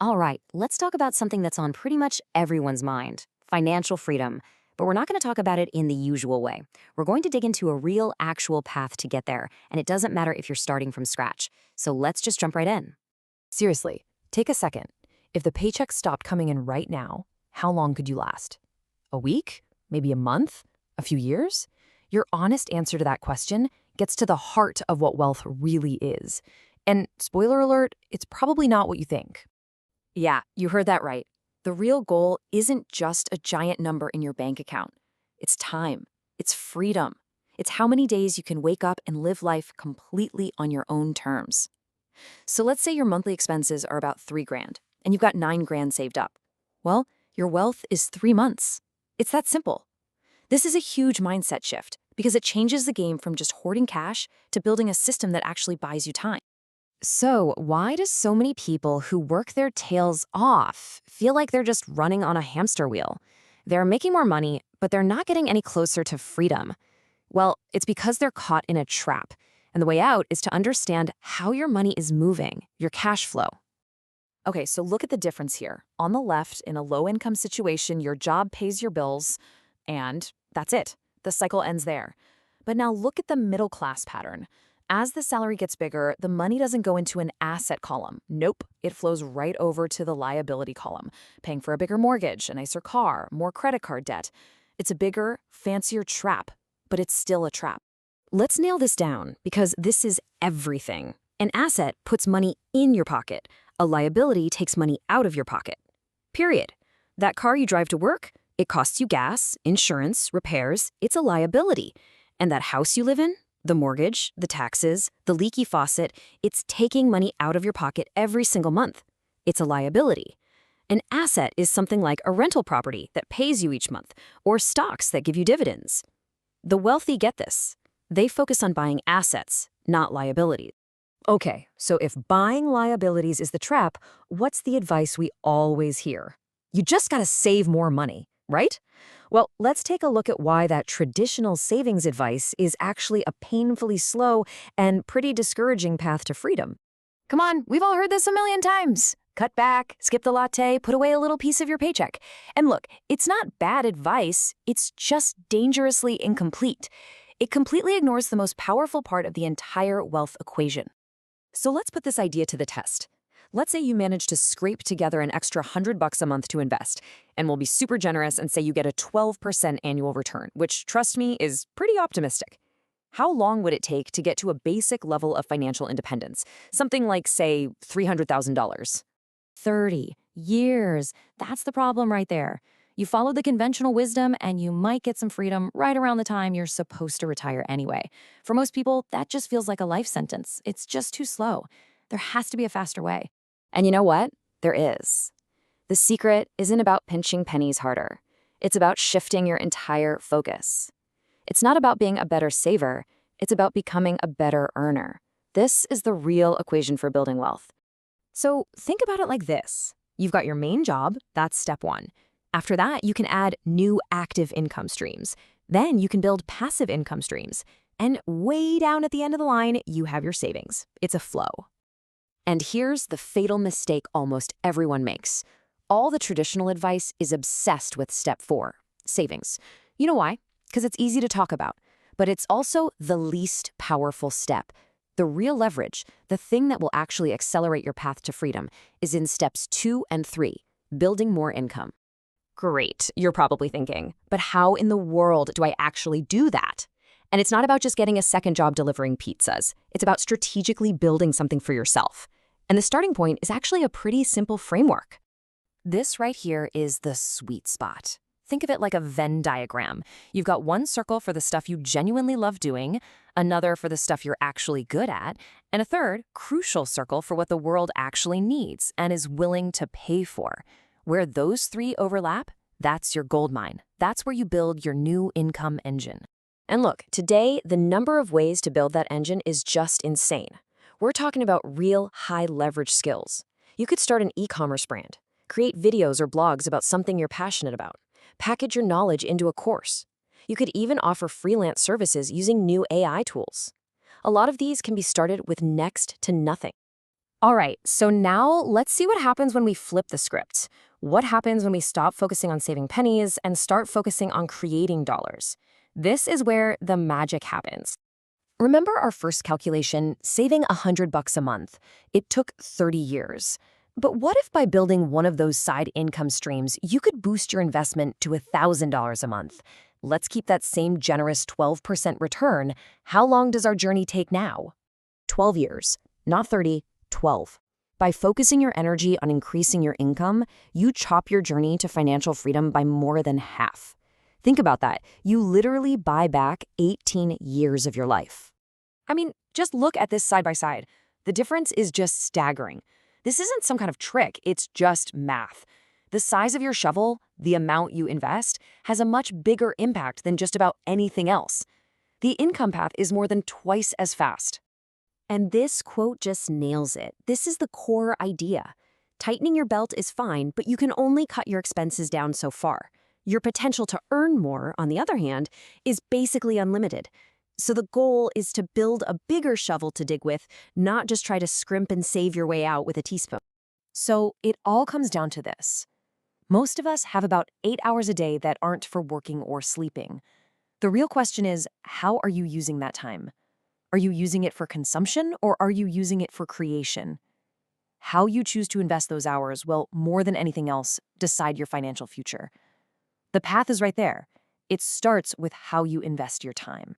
All right, let's talk about something that's on pretty much everyone's mind: financial freedom. But we're not going to talk about it in the usual way. We're going to dig into a real, actual path to get there, and it doesn't matter if you're starting from scratch. So let's just jump right in. Seriously, take a second. If the paycheck stopped coming in right now, how long could you last? A week? Maybe a month? A few years? Your honest answer to that question gets to the heart of what wealth really is. And spoiler alert, it's probably not what you think. Yeah, you heard that right. The real goal isn't just a giant number in your bank account. It's time. It's freedom. It's how many days you can wake up and live life completely on your own terms. So let's say your monthly expenses are about 3 grand, and you've got 9 grand saved up. Well, your wealth is 3 months. It's that simple. This is a huge mindset shift because it changes the game from just hoarding cash to building a system that actually buys you time. So, why do so many people who work their tails off feel like they're just running on a hamster wheel? They're making more money, but they're not getting any closer to freedom. Well, it's because they're caught in a trap. And the way out is to understand how your money is moving, your cash flow. Okay, so look at the difference here. On the left, in a low-income situation, your job pays your bills, and that's it. The cycle ends there. But now look at the middle class pattern. As the salary gets bigger, the money doesn't go into an asset column. Nope, it flows right over to the liability column, paying for a bigger mortgage, a nicer car, more credit card debt. It's a bigger, fancier trap, but it's still a trap. Let's nail this down because this is everything. An asset puts money in your pocket. A liability takes money out of your pocket. Period. That car you drive to work, it costs you gas, insurance, repairs. It's a liability. And that house you live in, the mortgage, the taxes, the leaky faucet, it's taking money out of your pocket every single month. It's a liability. An asset is something like a rental property that pays you each month, or stocks that give you dividends. The wealthy get this. They focus on buying assets, not liabilities. Okay, so if buying liabilities is the trap, what's the advice we always hear? You just gotta save more money, right? Well, let's take a look at why that traditional savings advice is actually a painfully slow and pretty discouraging path to freedom. Come on, we've all heard this a million times. Cut back, skip the latte, put away a little piece of your paycheck. And look, it's not bad advice, it's just dangerously incomplete. It completely ignores the most powerful part of the entire wealth equation. So let's put this idea to the test. Let's say you manage to scrape together an extra $100 a month to invest, and we'll be super generous and say you get a 12% annual return, which, trust me, is pretty optimistic. How long would it take to get to a basic level of financial independence? Something like, say, $300,000. 30 years. That's the problem right there. You follow the conventional wisdom and you might get some freedom right around the time you're supposed to retire anyway. For most people, that just feels like a life sentence. It's just too slow. There has to be a faster way. And you know what? There is. The secret isn't about pinching pennies harder. It's about shifting your entire focus. It's not about being a better saver. It's about becoming a better earner. This is the real equation for building wealth. So think about it like this. You've got your main job, that's step one. After that, you can add new active income streams. Then you can build passive income streams. And way down at the end of the line, you have your savings. It's a flow. And here's the fatal mistake almost everyone makes. All the traditional advice is obsessed with step 4, savings. You know why? Because it's easy to talk about. But it's also the least powerful step. The real leverage, the thing that will actually accelerate your path to freedom, is in steps 2 and 3, building more income. Great, you're probably thinking, but how in the world do I actually do that? And it's not about just getting a second job delivering pizzas. It's about strategically building something for yourself. And the starting point is actually a pretty simple framework. This right here is the sweet spot. Think of it like a Venn diagram. You've got one circle for the stuff you genuinely love doing, another for the stuff you're actually good at, and a third, crucial circle for what the world actually needs and is willing to pay for. Where those 3 overlap, that's your gold mine. That's where you build your new income engine. And look, today, the number of ways to build that engine is just insane. We're talking about real high-leverage skills. You could start an e-commerce brand, create videos or blogs about something you're passionate about, package your knowledge into a course. You could even offer freelance services using new AI tools. A lot of these can be started with next to nothing. All right, so now let's see what happens when we flip the script. What happens when we stop focusing on saving pennies and start focusing on creating dollars? This is where the magic happens. Remember our first calculation, saving $100 a month? It took 30 years. But what if by building one of those side income streams, you could boost your investment to $1,000 a month? Let's keep that same generous 12% return. How long does our journey take now? 12 years, not 30, 12. By focusing your energy on increasing your income, you chop your journey to financial freedom by more than half. Think about that. You literally buy back 18 years of your life. I mean, just look at this side by side. The difference is just staggering. This isn't some kind of trick, it's just math. The size of your shovel, the amount you invest, has a much bigger impact than just about anything else. The income path is more than twice as fast. And this quote just nails it. This is the core idea. Tightening your belt is fine, but you can only cut your expenses down so far. Your potential to earn more, on the other hand, is basically unlimited. So the goal is to build a bigger shovel to dig with, not just try to scrimp and save your way out with a teaspoon. So it all comes down to this. Most of us have about 8 hours a day that aren't for working or sleeping. The real question is, how are you using that time? Are you using it for consumption or are you using it for creation? How you choose to invest those hours will, more than anything else, decide your financial future. The path is right there. It starts with how you invest your time.